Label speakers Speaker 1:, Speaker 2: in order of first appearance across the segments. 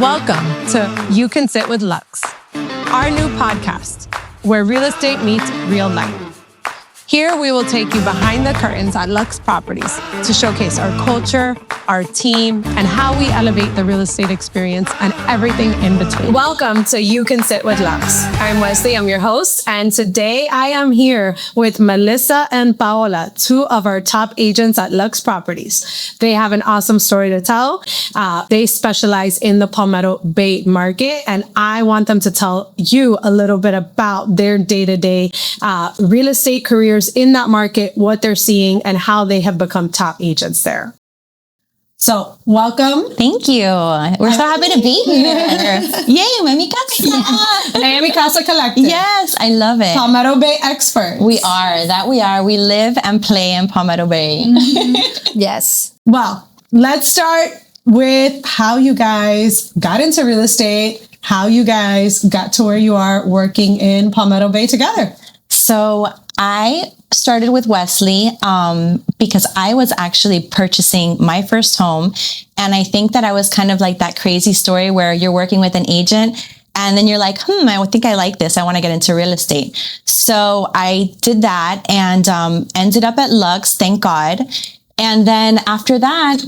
Speaker 1: Welcome to You Can Sit with LUXE, our new podcast where real estate meets real life. Here we will take you behind the curtains at LUXE Properties to showcase our culture, our team, and how we elevate the real estate experience and everything in between. Welcome to You Can Sit with LUXE. I'm Wesley, I'm your host, and today I am here with Melissa and Paola, two of our top agents at LUXE Properties. They have an awesome story to tell. They specialize in the Palmetto Bay market, and I want them to tell you a little bit about their day-to-day real estate careers in that market, what they're seeing, and how they have become top agents there. So, welcome.
Speaker 2: Thank you. We're so happy to be here. Yay, mi casa.
Speaker 1: Mi Casa Collective.
Speaker 2: Yes, I love it.
Speaker 1: Palmetto Bay experts.
Speaker 2: We are. We live and play in Palmetto Bay.
Speaker 3: Yes.
Speaker 1: Well, let's start with how you guys got into real estate, how you guys got to where you are working in Palmetto Bay together.
Speaker 2: So I started with Wesley because I was actually purchasing my first home. And I think that I was kind of like that crazy story where you're working with an agent and then you're like, I think I like this. I want to get into real estate. So I did that and ended up at LUXE, thank God. And then after that,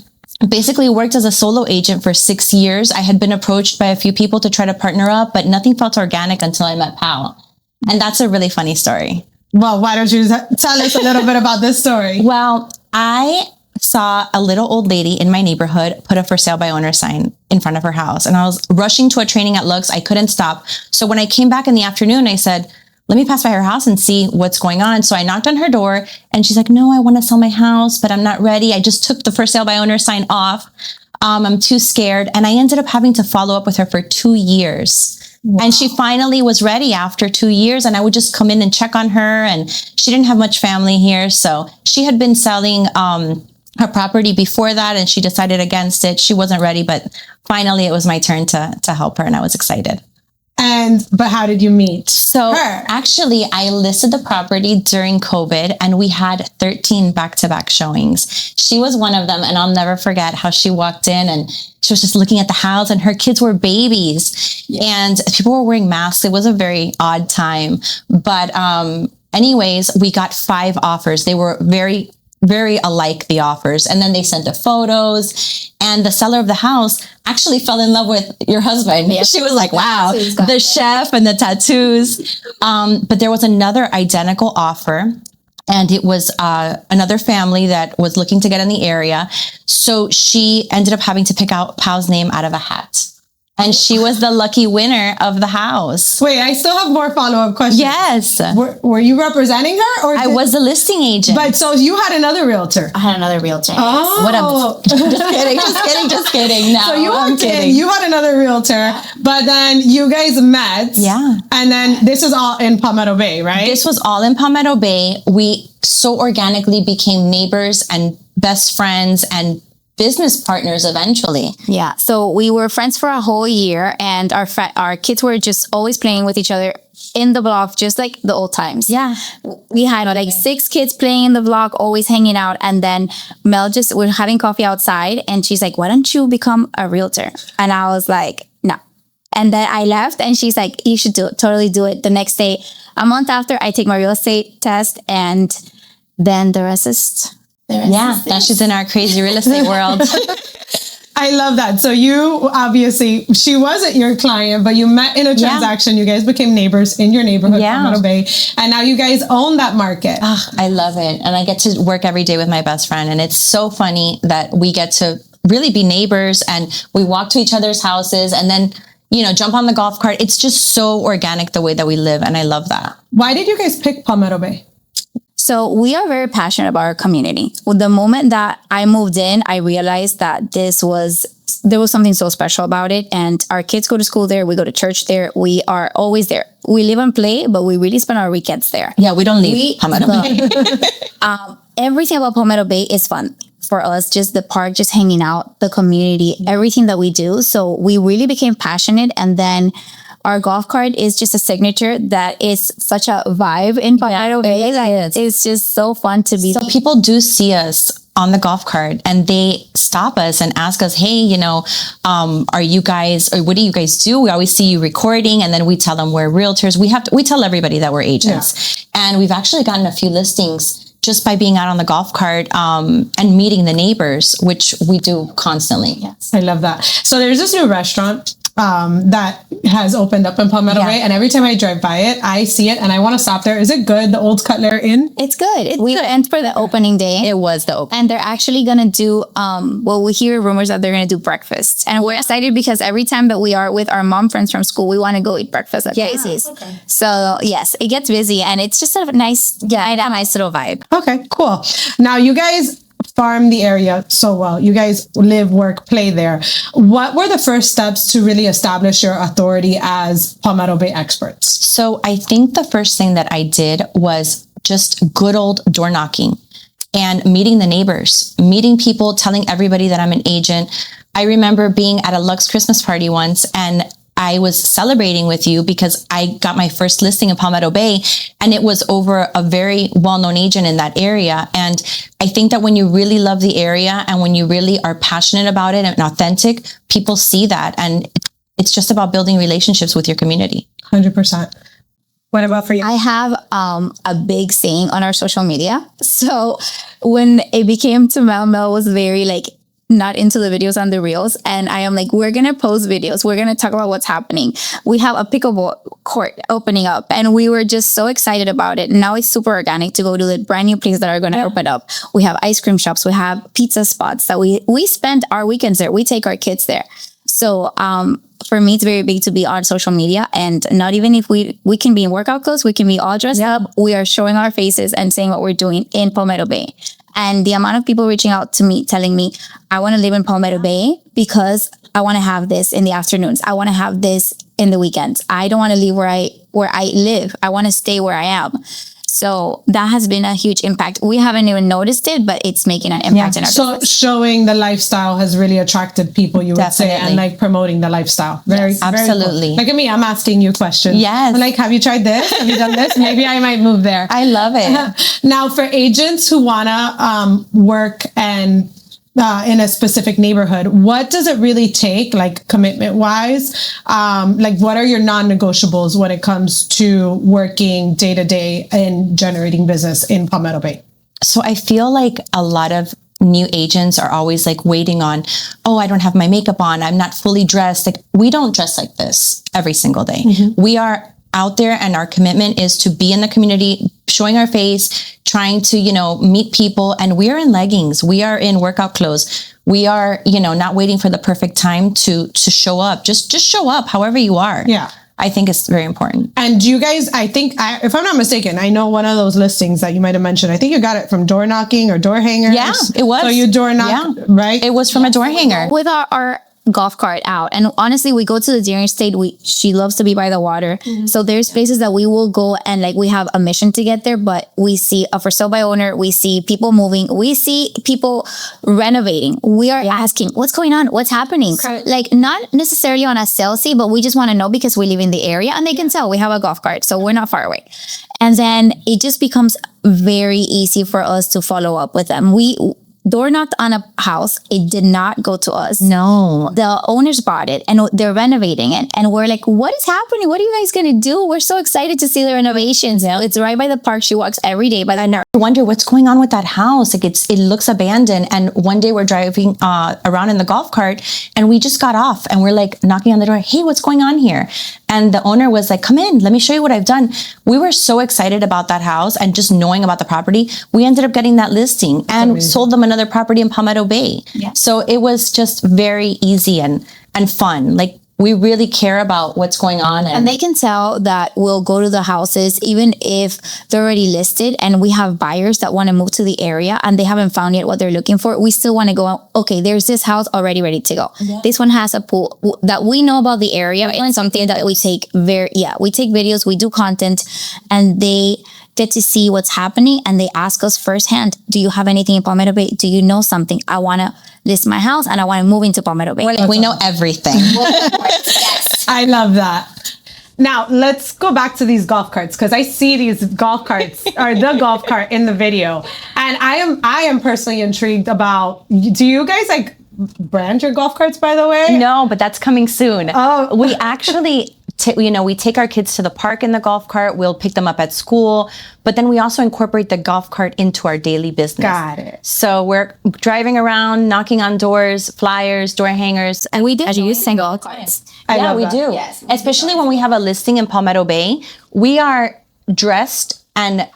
Speaker 2: basically worked as a solo agent for 6 years. I had been approached by a few people to try to partner up, but nothing felt organic until I met Pao. And that's a really funny story.
Speaker 1: Well, why don't you tell us a little bit about this story?
Speaker 2: Well, I saw a little old lady in my neighborhood put a for sale by owner sign in front of her house. And I was rushing to a training at LUXE. I couldn't stop. So when I came back in the afternoon, I said, let me pass by her house and see what's going on. So I knocked on her door and she's like, no, I want to sell my house, but I'm not ready. I just took the for sale by owner sign off. I'm too scared. And I ended up having to follow up with her for 2 years. Wow. And she finally was ready after 2 years, and I would just come in and check on her, and she didn't have much family here. So she had been selling her property before that, and she decided against it. She wasn't ready, but finally it was my turn to help her, and I was excited.
Speaker 1: But how did you meet
Speaker 2: So
Speaker 1: her?
Speaker 2: Actually, I listed the property during COVID and we had 13 back-to-back showings. She was one of them, and I'll never forget how she walked in and she was just looking at the house and her kids were babies and people were wearing masks. It was a very odd time. But anyways, we got 5 offers. They were very, very alike, the offers. And then they sent the photos, and the seller of the house actually fell in love with your husband. Yeah. She was like, wow, the chef and the tattoos. But there was another identical offer, and it was another family that was looking to get in the area. So she ended up having to pick out Pao's name out of a hat. And she was the lucky winner of the house.
Speaker 1: Wait, I still have more follow-up questions.
Speaker 2: Yes.
Speaker 1: Were you representing her? Or
Speaker 2: I was the listing agent.
Speaker 1: But so you had another realtor.
Speaker 3: I had another realtor.
Speaker 1: Oh.
Speaker 2: What up? Just kidding. No,
Speaker 1: So
Speaker 2: I'm kidding.
Speaker 1: you had another realtor, but then you guys met.
Speaker 2: Yeah.
Speaker 1: And then this is all in Palmetto Bay, right?
Speaker 2: This was all in Palmetto Bay. We so organically became neighbors and best friends and business partners eventually.
Speaker 3: Yeah. So we were friends for a whole year, and our kids were just always playing with each other in the block, just like the old times.
Speaker 2: Yeah.
Speaker 3: We had like 6 kids playing in the block, always hanging out. And then we're having coffee outside, and she's like, why don't you become a realtor? And I was like, no. And then I left, and she's like, you should totally do it. The next day, a month after, I take my real estate test, and then the rest is...
Speaker 2: now she's in our crazy real estate world.
Speaker 1: I love that. So you obviously, she wasn't your client, but you met in a transaction. You guys became neighbors in your neighborhood, Palmetto Bay. And now you guys own that market.
Speaker 2: Oh, I love it. And I get to work every day with my best friend. And it's so funny that we get to really be neighbors and we walk to each other's houses and then, jump on the golf cart. It's just so organic the way that we live. And I love that.
Speaker 1: Why did you guys pick Palmetto Bay?
Speaker 3: So we are very passionate about our community. Well, the moment that I moved in, I realized that there was something so special about it. And our kids go to school there. We go to church there. We are always there. We live and play, but we really spend our weekends there.
Speaker 2: Yeah, we don't leave Palmetto Bay.
Speaker 3: Everything about Palmetto Bay is fun for us. Just the park, just hanging out, the community, everything that we do. So we really became passionate. And then our golf cart is just a signature that is such a vibe in Palmetto Bay. It's just so fun to be.
Speaker 2: So people do see us on the golf cart and they stop us and ask us, hey, you know, are you guys, or what do you guys do? We always see you recording, and then we tell them we're realtors. We tell everybody that we're agents. Yeah. And we've actually gotten a few listings just by being out on the golf cart and meeting the neighbors, which we do constantly.
Speaker 1: Yes. I love that. So there's this new restaurant that has opened up in Palmetto Bay, and every time I drive by it, I see it and I want to stop there. Is it good? The Old Cutler Inn?
Speaker 3: It's good. We went for the opening day.
Speaker 2: It was the opening.
Speaker 3: And they're actually going to do, we hear rumors that they're going to do breakfast. And we're excited because every time that we are with our mom friends from school, we want to go eat breakfast at Casey's. Okay. So yes, it gets busy and it's just a nice little vibe.
Speaker 1: Okay, cool. Now you guys farm the area so well. You guys live, work, play there. What were the first steps to really establish your authority as Palmetto Bay experts?
Speaker 2: So I think the first thing that I did was just good old door knocking and meeting the neighbors, meeting people, telling everybody that I'm an agent. I remember being at a LUXE Christmas party once, and I was celebrating with you because I got my first listing in Palmetto Bay, and it was over a very well-known agent in that area. And I think that when you really love the area and when you really are passionate about it and authentic, people see that. And it's just about building relationships with your community.
Speaker 1: 100%. What about for you?
Speaker 3: I have a big saying on our social media. So when it became to Mel was very not into the videos and the reels. And I am like, we're going to post videos. We're going to talk about what's happening. We have a pickleball court opening up and we were just so excited about it. Now it's super organic to go to the brand new places that are going to open up. We have ice cream shops. We have pizza spots that we spend our weekends there. We take our kids there. So, for me, it's very big to be on social media, and not even if we can be in workout clothes, we can be all dressed up. We are showing our faces and saying what we're doing in Palmetto Bay. And the amount of people reaching out to me, telling me, I want to live in Palmetto Bay because I want to have this in the afternoons. I want to have this in the weekends. I don't want to leave where I live. I want to stay where I am. So that has been a huge impact. We haven't even noticed it, but it's making an impact in our business. Showing the lifestyle has really attracted people, you would say, and promoting the lifestyle. Very absolutely. Cool. Look at me, I'm asking you questions. Yes. I'm like, have you tried this? Have you done this? Maybe I might move there. I love it. Now, for agents who want to work and in a specific neighborhood, what does it really take, commitment wise? What are your non-negotiables when it comes to working day to day and generating business in Palmetto Bay? So I feel like a lot of new agents are always waiting on, oh, I don't have my makeup on, I'm not fully dressed. We don't dress like this every single day. Mm-hmm. We are out there, and our commitment is to be in the community, showing our face, trying to, meet people. And we are in leggings. We are in workout clothes. We are, not waiting for the perfect time to show up. Just show up however you are. Yeah. I think it's very important. And you guys, if I'm not mistaken, I know one of those listings that you might have mentioned, I think you got it from door knocking or door hangers. Yeah, it was. So you door knock, right? It was from a door hanger. With our golf cart out, and honestly, we go to the Deer State. She loves to be by the water, so there's places that we will go, and we have a mission to get there. But we see a for sale by owner, we see people moving, we see people renovating. We are asking, what's going on? What's happening? Not necessarily on a salesy, but we just want to know because we live in the area, and they can tell we have a golf cart, so we're not far away. And then it just becomes very easy for us to follow up with them. We door knocked on a house. It did not go to us. No. The owners bought it and they're renovating it. And we're like, what is happening? What are you guys going to do? We're so excited to see the renovations. It's right by the park. She walks every day by the nurse. I wonder what's going on with that house. It looks abandoned. And one day we're driving around in the golf cart and we just got off and we're knocking on the door. Hey, what's going on here? And the owner was like, come in, let me show you what I've done. We were so excited about that house and just knowing about the property. We ended up getting that listing and sold them another property in Palmetto Bay. Yeah. So it was just very easy and fun. We really care about what's going on. And they can tell that we'll go to the houses, even if they're already listed and we have buyers that want to move to the area and they haven't found yet what they're looking for. We still want to go, okay, there's this house already ready to go. Yeah. This one has a pool that we know about the area. Right. And something that we take we take videos, we do content, and they get to see what's happening. And they ask us firsthand, do you have anything in Palmetto Bay? Do you know something? I want to list my house and I want to move into Palmetto Bay. We know everything. Yes. I love that.
Speaker 1: Now let's go back to these golf carts, because I see these golf carts or the golf cart in the video, and I am personally intrigued about. Do you guys like brand your golf carts, by the way?
Speaker 2: No, but that's coming soon.
Speaker 1: Oh.
Speaker 2: We actually, we take our kids to the park in the golf cart. We'll pick them up at school, but then we also incorporate the golf cart into our daily business.
Speaker 1: Got it.
Speaker 2: So we're driving around, knocking on doors, flyers, door hangers, and we did
Speaker 3: use single carts.
Speaker 2: yeah, we
Speaker 1: that.
Speaker 2: do.
Speaker 3: Yes.
Speaker 2: Especially when we have a listing in Palmetto Bay, we are dressed and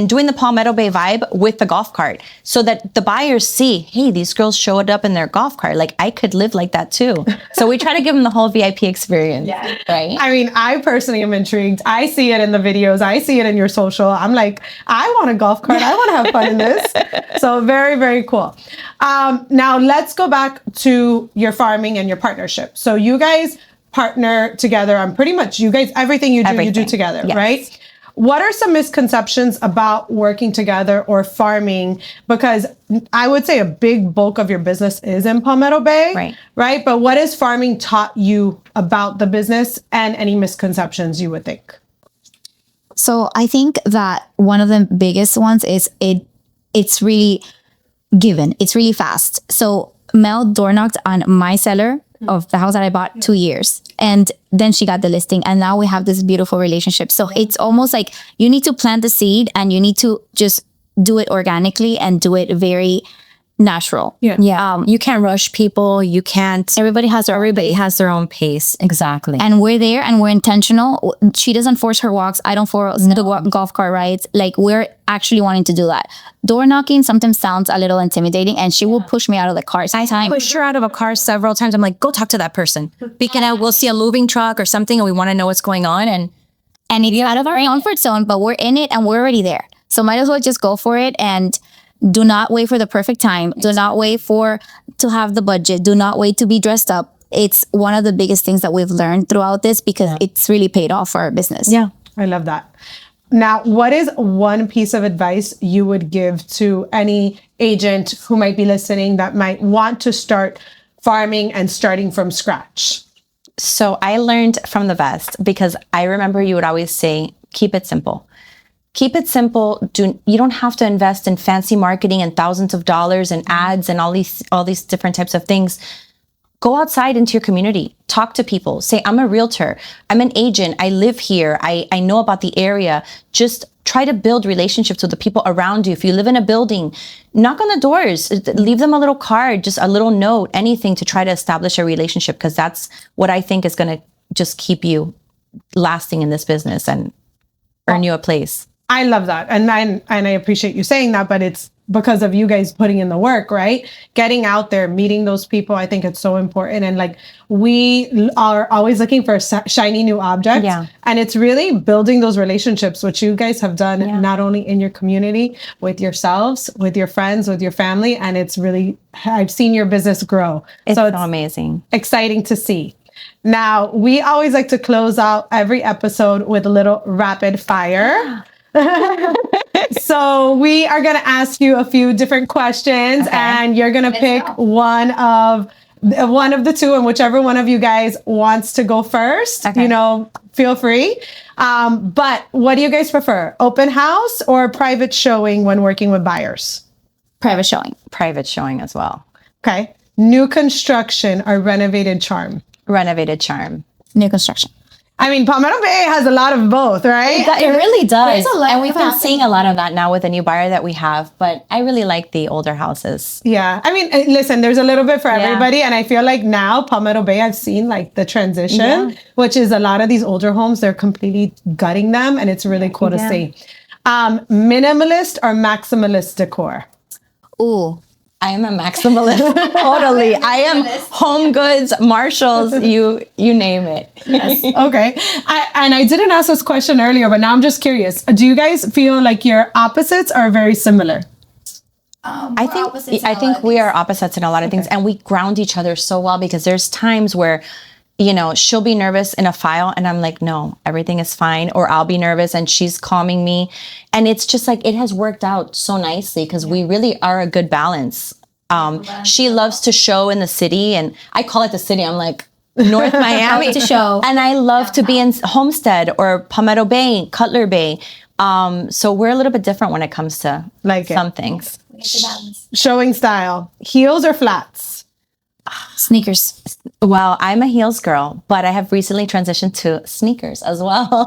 Speaker 2: doing the Palmetto Bay vibe with the golf cart, so that the buyers see, hey, these girls showed up in their golf cart. Like, I could live like that too. So we try to give them the whole VIP experience, right?
Speaker 1: I mean, I personally am intrigued. I see it in the videos. I see it in your social. I'm like, I want a golf cart. I want to have fun in this. So very, very cool. Now let's go back to your farming and your partnership. So you guys partner together on pretty much everything you do together,
Speaker 2: Yes.
Speaker 1: right? What are some misconceptions about working together or farming? Because I would say a big bulk of your business is in Palmetto Bay, right? But what has farming taught you about the business, and any misconceptions you would think?
Speaker 3: So I think that one of the biggest ones is it's really given. It's really fast. So Mel door knocked on my seller of the house that I bought 2 years. And then she got the listing, and now we have this beautiful relationship. So it's almost like you need to plant the seed, and you need to just do it organically and do it very natural.
Speaker 2: Yeah. You can't rush people. You can't.
Speaker 3: Everybody has
Speaker 2: Their own pace. Exactly.
Speaker 3: and we're there and we're intentional. She doesn't force her walks. I don't force the golf cart rides. Like, we're actually wanting to do that. Door knocking sometimes sounds a little intimidating, and she will push me out of the car.
Speaker 2: I pushed her out of a car several times. I'm like, go talk to that person. Because we'll see a moving truck or something, and we want to know what's going on. And
Speaker 3: it's out of our comfort zone, but we're in it and we're already there. So might as well just go for it, and do not wait for the perfect time. Do not wait to have the budget. Do not wait to be dressed up. It's one of the biggest things that we've learned throughout this, because it's really paid off for our business.
Speaker 2: yeah.
Speaker 1: I love that. Now, what is one piece of advice you would give to any agent who might be listening that might want to start farming and starting from scratch?
Speaker 2: So I learned from the best, because I remember you would always say, keep it simple. Keep it simple. You don't have to invest in fancy marketing and thousands of dollars and ads and all these different types of things. Go outside into your community. Talk to people. Say, I'm a realtor. I'm an agent. I live here. I know about the area. Just try to build relationships with the people around you. If you live in a building, knock on the doors. Leave them a little card, just a little note, anything to try to establish a relationship, because that's what I think is going to just keep you lasting in this business and earn you a place.
Speaker 1: I love that. And I appreciate you saying that, but it's because of you guys putting in the work, right? Getting out there, meeting those people. I think it's so important. And like, we are always looking for shiny new objects.
Speaker 2: Yeah.
Speaker 1: And it's really building those relationships, which you guys have done not only in your community, with yourselves, with your friends, with your family. And it's really, I've seen your business grow.
Speaker 2: It's
Speaker 1: so
Speaker 2: amazing.
Speaker 1: Exciting to see. Now, we always like to close out every episode with a little rapid fire. So we are going to ask you a few different questions, and you're going to pick one of the two, and whichever one of you guys wants to go first, feel free. But what do you guys prefer? Open house or private showing when working with buyers?
Speaker 3: Private showing.
Speaker 2: Private showing as well.
Speaker 1: Okay. New construction or renovated charm?
Speaker 2: Renovated charm.
Speaker 3: New construction.
Speaker 1: I mean, Palmetto Bay has a lot of both, right?
Speaker 2: It really does.
Speaker 3: There's a lot
Speaker 2: And we've been
Speaker 3: happening.
Speaker 2: seeing a lot of that now with the new buyer that we have, but I really like the older houses.
Speaker 1: Yeah. I mean, listen, there's a little bit for everybody. And I feel like now Palmetto Bay, I've seen like the transition, which is a lot of these older homes, they're completely gutting them. And it's really cool to see. Minimalist or maximalist decor?
Speaker 3: Ooh.
Speaker 2: I am a maximalist. Totally. I am Home Goods, Marshalls, you name it. Yes.
Speaker 1: Okay. I didn't ask this question earlier, but now I'm just curious. Do you guys feel like your opposites are very similar?
Speaker 2: I think we are opposites in a lot of things, and we ground each other so well, because there's times where, she'll be nervous in a file and I'm like, no, everything is fine. Or I'll be nervous and she's calming me. And it's just like, it has worked out so nicely, because we really are a good balance. She loves to show in the city, and I call it the city. I'm like, North Miami
Speaker 3: to show.
Speaker 2: And I love to be in Homestead or Palmetto Bay, Cutler Bay. So we're a little bit different when it comes to some things.
Speaker 4: Showing style, heels or flats?
Speaker 3: Sneakers.
Speaker 2: Well, I'm a heels girl, but I have recently transitioned to sneakers as well.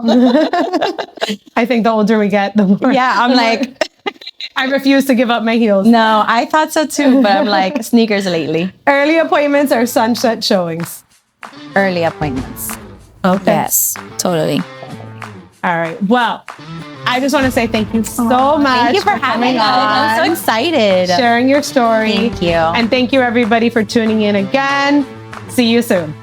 Speaker 4: I think the older we get, the more.
Speaker 2: Yeah, I'm like,
Speaker 4: I refuse to give up my heels.
Speaker 2: no, I thought so too, but I'm like sneakers lately.
Speaker 4: Early appointments or sunset showings?
Speaker 2: Early appointments.
Speaker 4: Okay.
Speaker 3: Yes, totally.
Speaker 4: All right. Well, I just want to say thank you so much.
Speaker 2: Thank you for having us. I'm so excited.
Speaker 4: Sharing your story.
Speaker 2: Thank you.
Speaker 4: And thank you everybody for tuning in again. See you soon.